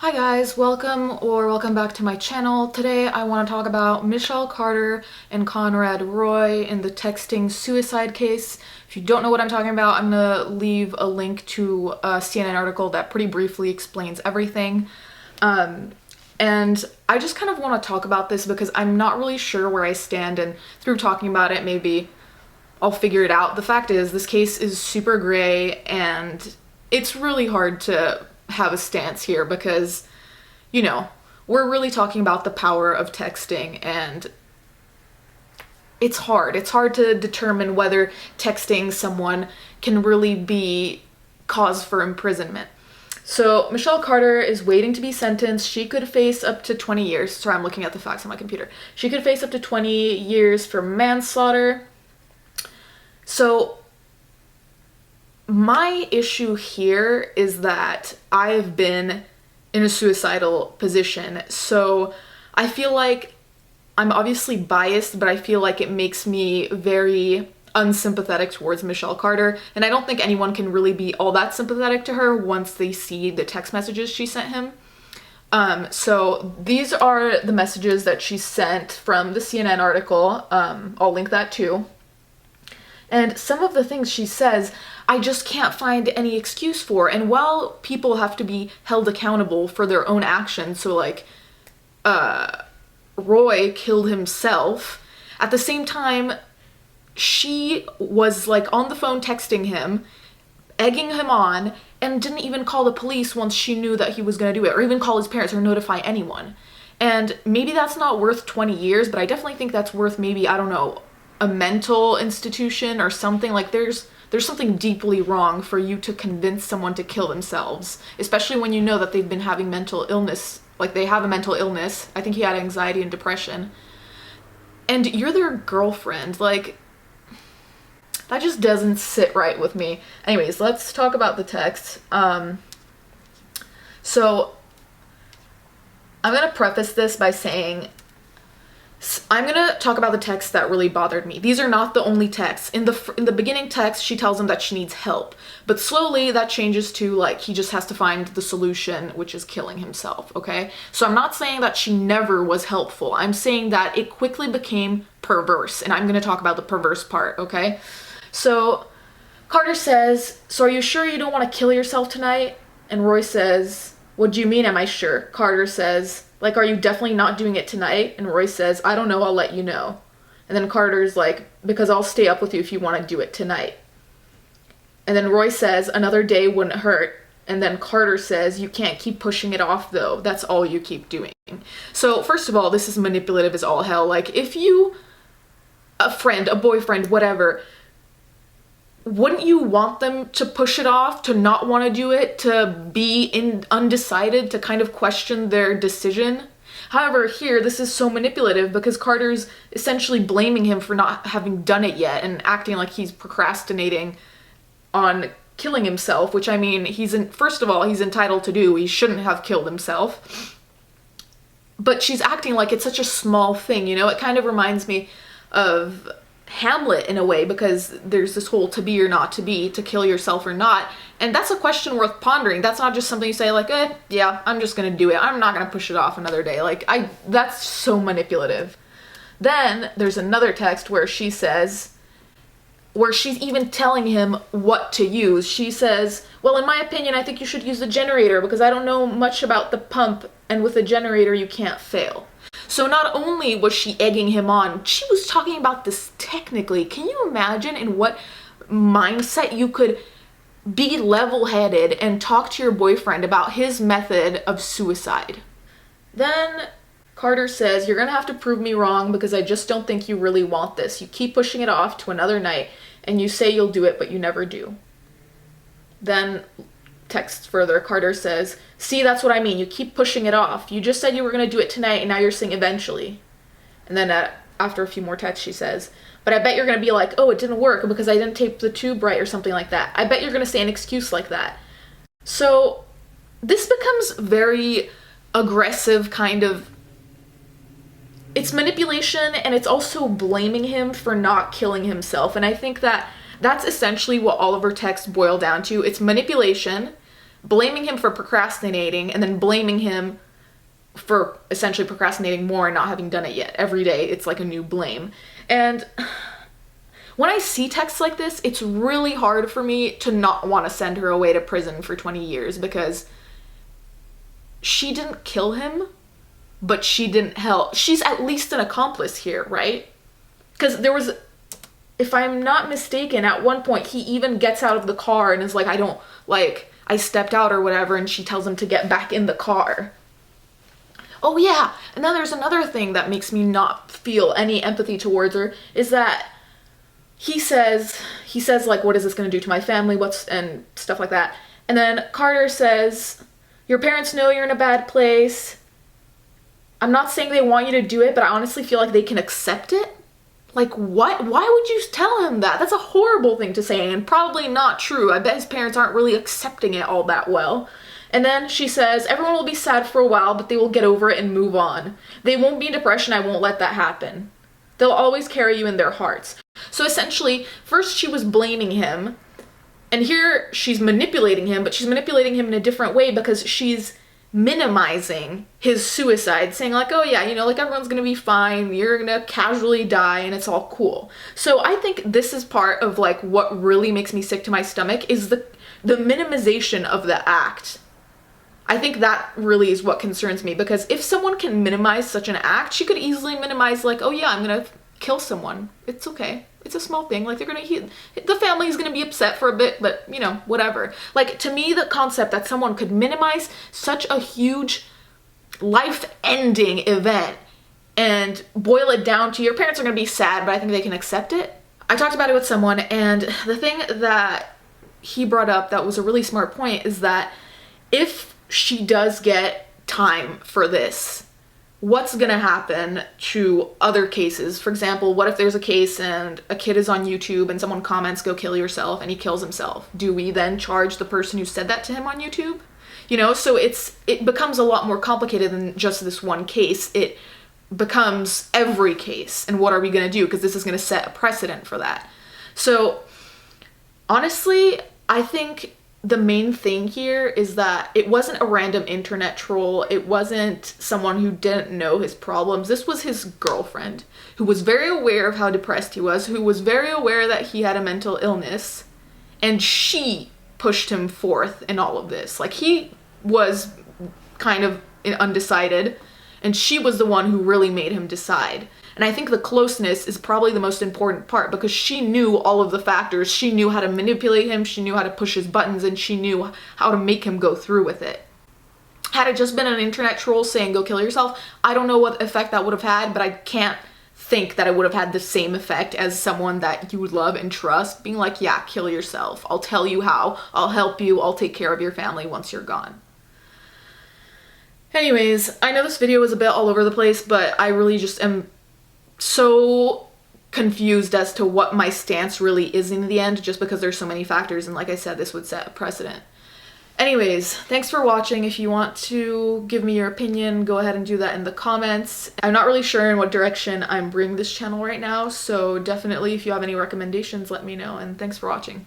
Hi guys, welcome back to my channel. Today I want to talk about Michelle Carter and Conrad Roy in the texting suicide case. If you don't know what I'm talking about, I'm gonna leave a link to a CNN article that pretty briefly explains everything. And I just kind of want to talk about this because I'm not really sure where I stand, and through talking about it, maybe I'll figure it out. The fact is, this case is super gray and it's really hard to have a stance here because, we're really talking about the power of texting, and it's hard. It's hard to determine whether texting someone can really be cause for imprisonment. So Michelle Carter is waiting to be sentenced. She could face up to 20 years. Sorry, I'm looking at the facts on my computer. She could face up to 20 years for manslaughter. So my issue here is that I've been in a suicidal position. So I feel like I'm obviously biased, but I feel like it makes me very unsympathetic towards Michelle Carter. And I don't think anyone can really be all that sympathetic to her once they see the text messages she sent him. So these are the messages that she sent from the CNN article. I'll link that too. And some of the things she says, I just can't find any excuse for. And while people have to be held accountable for their own actions, so like, Roy killed himself, at the same time, she was like on the phone texting him, egging him on, and didn't even call the police once she knew that he was gonna do it, or even call his parents or notify anyone. And maybe that's not worth 20 years, but I definitely think that's worth maybe, I don't know, a mental institution or something. Like there's something deeply wrong for you to convince someone to kill themselves, especially when you know that they've been having mental illness, like they have a mental illness. I think he had anxiety and depression. And you're their girlfriend. Like, that just doesn't sit right with me. Anyways, let's talk about the text. So I'm gonna preface this by saying I'm gonna talk about the texts that really bothered me. These are not the only texts. In the beginning text, she tells him that she needs help, but slowly that changes to like he just has to find the solution, which is killing himself. Okay, so I'm not saying that she never was helpful. I'm saying that it quickly became perverse, and I'm gonna talk about the perverse part. Okay, so Carter says, "So are you sure you don't want to kill yourself tonight?" And Roy says, "What do you mean? Am I sure?" Carter says, like, "Are you definitely not doing it tonight?" And Roy says, "I don't know, I'll let you know." And then Carter's like, "Because I'll stay up with you if you want to do it tonight." And then Roy says, "Another day wouldn't hurt." And then Carter says, "You can't keep pushing it off though. That's all you keep doing." So first of all, this is manipulative as all hell. Like, if you, a friend, a boyfriend, whatever, wouldn't you want them to push it off, to not want to do it, to be undecided, to kind of question their decision? However, here, this is so manipulative because Carter's essentially blaming him for not having done it yet and acting like he's procrastinating on killing himself, which, I mean, first of all, he's entitled to do. He shouldn't have killed himself. But she's acting like it's such a small thing, It kind of reminds me of Hamlet in a way, because there's this whole to be or not to be, to kill yourself or not, and that's a question worth pondering. That's not just something you say like, yeah, I'm just gonna do it, I'm not gonna push it off another day. Like, that's so manipulative. Then there's another text where she's even telling him what to use. She says, "Well, in my opinion, I think you should use the generator because I don't know much about the pump, and with a generator you can't fail." So not only was she egging him on, she was talking about this technically. Can you imagine in what mindset you could be level-headed and talk to your boyfriend about his method of suicide? Then Carter says, "You're gonna have to prove me wrong because I just don't think you really want this. You keep pushing it off to another night, and you say you'll do it, but you never do." Then text further, Carter says, "See, that's what I mean. You keep pushing it off. You just said you were going to do it tonight, and now you're saying eventually." And then after a few more texts, she says, "But I bet you're going to be like, oh, it didn't work because I didn't tape the tube right," or something like that. I bet you're going to say an excuse like that. So this becomes very aggressive, kind of. It's manipulation, and it's also blaming him for not killing himself. And I think that that's essentially what all of her texts boil down to. It's manipulation, blaming him for procrastinating and then blaming him for essentially procrastinating more and not having done it yet. Every day it's like a new blame. And when I see texts like this, it's really hard for me to not want to send her away to prison for 20 years because she didn't kill him, but she didn't help. She's at least an accomplice here, right? Because there was, if I'm not mistaken, at one point he even gets out of the car and is like, I stepped out or whatever, and she tells him to get back in the car. Oh yeah, and then there's another thing that makes me not feel any empathy towards her, is that he says like, what is this going to do to my family, and stuff like that. And then Carter says, your parents know you're in a bad place. I'm not saying they want you to do it, but I honestly feel like they can accept it. Like, what? Why would you tell him that? That's a horrible thing to say, and probably not true. I bet his parents aren't really accepting it all that well. And then she says, everyone will be sad for a while, but they will get over it and move on. They won't be in depression. I won't let that happen. They'll always carry you in their hearts. So essentially, first she was blaming him, and here she's manipulating him, but she's manipulating him in a different way because she's minimizing his suicide, saying like, oh yeah, like everyone's gonna be fine, you're gonna casually die and it's all cool. So I think this is part of like what really makes me sick to my stomach, is the minimization of the act. I think that really is what concerns me, because if someone can minimize such an act, she could easily minimize like, oh yeah, I'm gonna kill someone. It's okay. It's a small thing. Like, the family's gonna be upset for a bit, but whatever. Like, to me, the concept that someone could minimize such a huge life-ending event and boil it down to your parents are gonna be sad, but I think they can accept it. I talked about it with someone, and the thing that he brought up that was a really smart point is that if she does get time for this, what's gonna happen to other cases? For example, what if there's a case and a kid is on YouTube and someone comments, go kill yourself, and he kills himself? Do we then charge the person who said that to him on YouTube? So it becomes a lot more complicated than just this one case. It becomes every case, and what are we gonna do? Because this is gonna set a precedent for that. So honestly, I think the main thing here is that it wasn't a random internet troll. It wasn't someone who didn't know his problems. This was his girlfriend, who was very aware of how depressed he was, who was very aware that he had a mental illness, and she pushed him forth in all of this. Like, he was kind of undecided, and she was the one who really made him decide. And I think the closeness is probably the most important part, because she knew all of the factors. She knew how to manipulate him, she knew how to push his buttons, and she knew how to make him go through with it. Had it just been an internet troll saying, go kill yourself, I don't know what effect that would have had, but I can't think that it would have had the same effect as someone that you would love and trust being like, yeah, kill yourself. I'll tell you how. I'll help you. I'll take care of your family once you're gone. Anyways, I know this video is a bit all over the place, but I really just am so confused as to what my stance really is in the end, just because there's so many factors, and like I said, this would set a precedent. Anyways, thanks for watching. If you want to give me your opinion, go ahead and do that in the comments. I'm not really sure in what direction I'm bringing this channel right now, so definitely if you have any recommendations, let me know, and thanks for watching.